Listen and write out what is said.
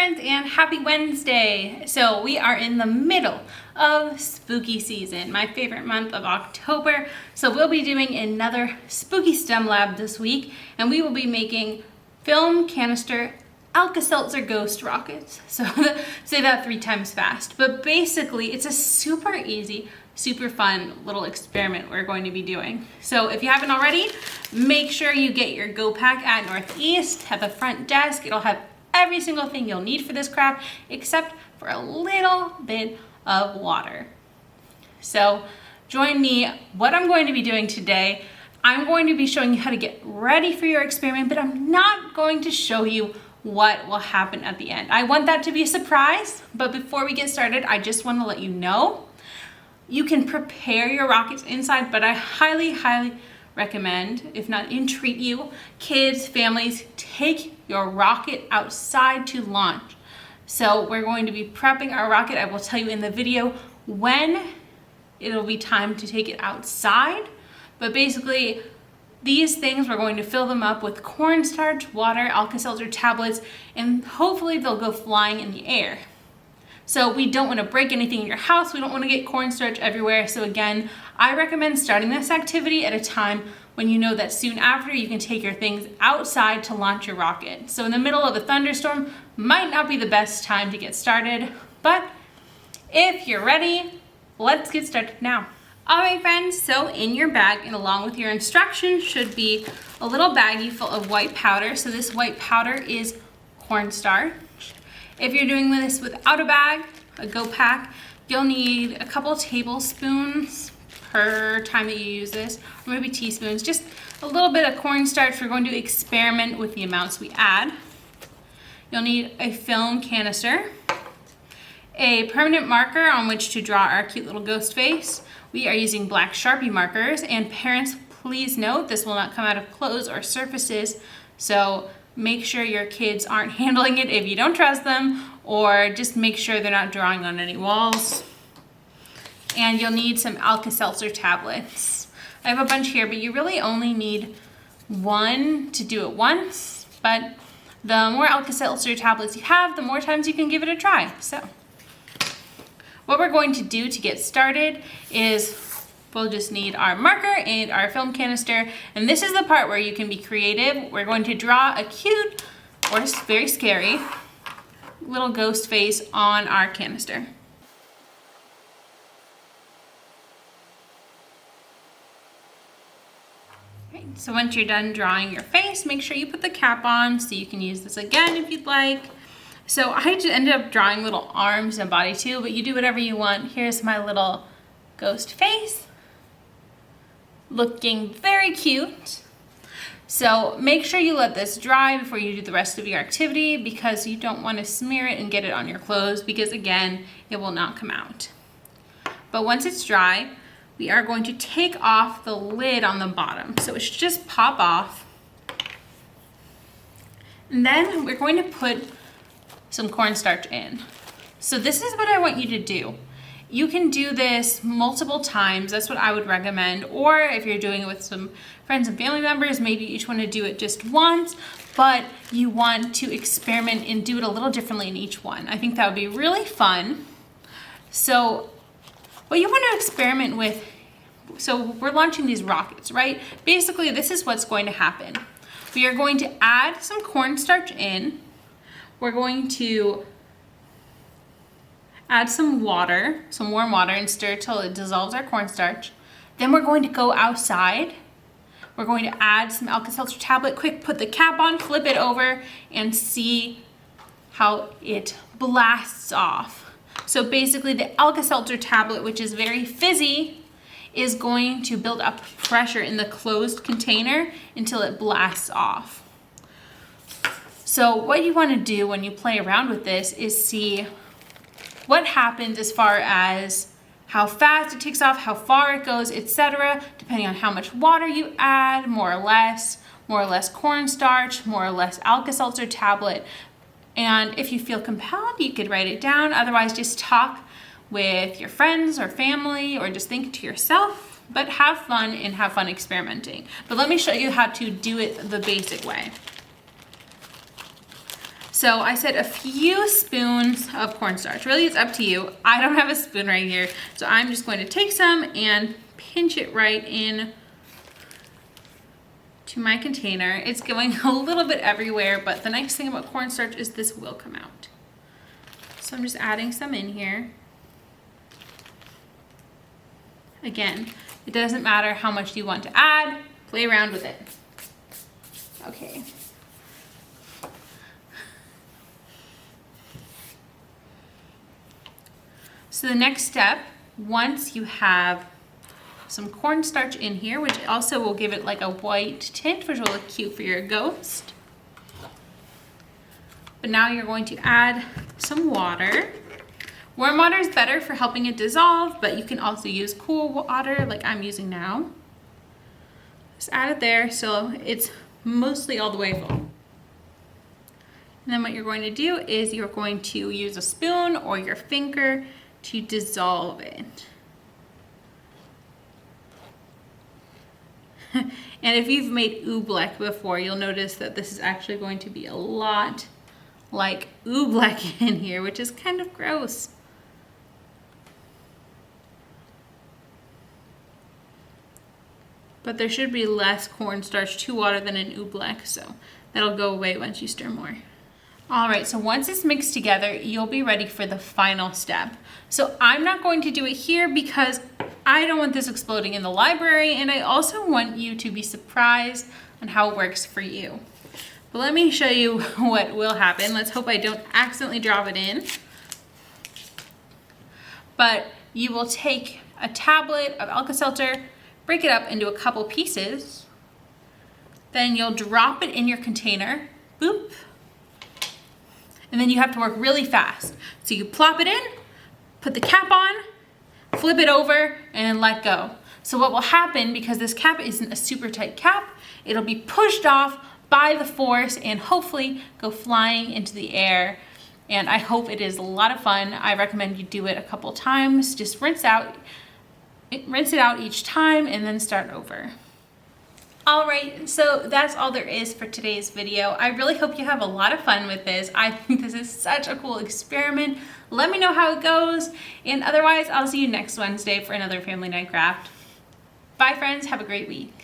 friends, and happy Wednesday. So we are in the middle of spooky season, my favorite month of October. So we'll be doing another spooky STEM lab this week, and we will be making film canister Alka Seltzer ghost rockets. So say that 3 times fast. But basically it's a super easy, super fun little experiment we're going to be doing. So if you haven't already, make sure you get your go pack at Northeast at the front desk. It'll have every single thing you'll need for this craft except for a little bit of water. So join me. What I'm going to be doing today, I'm going to be showing you how to get ready for your experiment, but I'm not going to show you what will happen at the end. I want that to be a surprise, but before we get started, I just want to let you know you can prepare your rockets inside, but I highly recommend, if not entreat you, kids, families, take your rocket outside to launch. So we're going to be prepping our rocket. I will tell you in the video when it'll be time to take it outside, but basically these things, we're going to fill them up with cornstarch, water, Alka Seltzer tablets, and hopefully they'll go flying in the air. So we don't want to break anything in your house. We don't want to get cornstarch everywhere. So again, I recommend starting this activity at a time when you know that soon after you can take your things outside to launch your rocket. So in the middle of a thunderstorm might not be the best time to get started, but if you're ready, let's get started now. All right, friends, so in your bag and along with your instructions should be a little baggie full of white powder. So this white powder is cornstarch. If you're doing this without a bag, a go pack, you'll need a couple tablespoons per time that you use this, or maybe teaspoons, just a little bit of cornstarch. We're going to experiment with the amounts we add. You'll need a film canister, a permanent marker on which to draw our cute little ghost face. We are using black Sharpie markers, and parents, please note this will not come out of clothes or surfaces, so make sure your kids aren't handling it if you don't trust them, or just make sure they're not drawing on any walls. And you'll need some Alka Seltzer tablets. I have a bunch here, but you really only need one to do it once, but the more Alka Seltzer tablets you have, the more times you can give it a try. So what we're going to do to get started is we'll just need our marker and our film canister, and this is the part where you can be creative. We're going to draw a cute, or just very scary, little ghost face on our canister. Okay, so once you're done drawing your face, make sure you put the cap on so you can use this again if you'd like. So I just ended up drawing little arms and body too, but you do whatever you want. Here's my little ghost face, looking very cute. So make sure you let this dry before you do the rest of your activity, because you don't want to smear it and get it on your clothes, because again, it will not come out. But once it's dry, we are going to take off the lid on the bottom. So it should just pop off. And then we're going to put some cornstarch in. So this is what I want you to do. You can do this multiple times. That's what I would recommend. Or if you're doing it with some friends and family members, maybe you each want to do it just once, but you want to experiment and do it a little differently in each one. I think that would be really fun. So what you want to experiment with, so we're launching these rockets, right? Basically, this is what's going to happen. We are going to add some cornstarch in. We're going to add some water, some warm water, and stir till it dissolves our cornstarch. Then we're going to go outside. We're going to add some Alka Seltzer tablet. Quick, put the cap on, flip it over, and see how it blasts off. So basically the Alka Seltzer tablet, which is very fizzy, is going to build up pressure in the closed container until it blasts off. So what you want to do when you play around with this is see what happens as far as how fast it takes off, how far it goes, etc., depending on how much water you add, more or less cornstarch, more or less Alka Seltzer tablet. And if you feel compelled, you could write it down. Otherwise, just talk with your friends or family, or just think to yourself, but have fun and have fun experimenting. But let me show you how to do it the basic way. So I said a few spoons of cornstarch. Really, it's up to you. I don't have a spoon right here, so I'm just going to take some and pinch it right in to my container. It's going a little bit everywhere, but the nice thing about cornstarch is this will come out. So I'm just adding some in here. Again, it doesn't matter how much you want to add, play around with it. Okay. So the next step, once you have some cornstarch in here, which also will give it like a white tint, which will look cute for your ghost. But now you're going to add some water. Warm water is better for helping it dissolve, but you can also use cool water like I'm using now. Just add it there so it's mostly all the way full. And then what you're going to do is you're going to use a spoon or your finger to dissolve it. And if you've made oobleck before, you'll notice that this is actually going to be a lot like oobleck in here, which is kind of gross. But there should be less cornstarch to water than in oobleck, so that'll go away once you stir more. All right, so once it's mixed together, you'll be ready for the final step. So I'm not going to do it here because I don't want this exploding in the library, and I also want you to be surprised on how it works for you. But let me show you what will happen. Let's hope I don't accidentally drop it in. But you will take a tablet of Alka Seltzer, break it up into a couple pieces, then you'll drop it in your container, boop, and then you have to work really fast. So you plop it in, put the cap on, flip it over, and let go. So what will happen, because this cap isn't a super tight cap, it'll be pushed off by the force and hopefully go flying into the air. And I hope it is a lot of fun. I recommend you do it a couple times. Just rinse it out each time and then start over. All right, so that's all there is for today's video. I really hope you have a lot of fun with this. I think this is such a cool experiment. Let me know how it goes, and otherwise I'll see you next Wednesday for another family night craft. Bye friends, have a great week.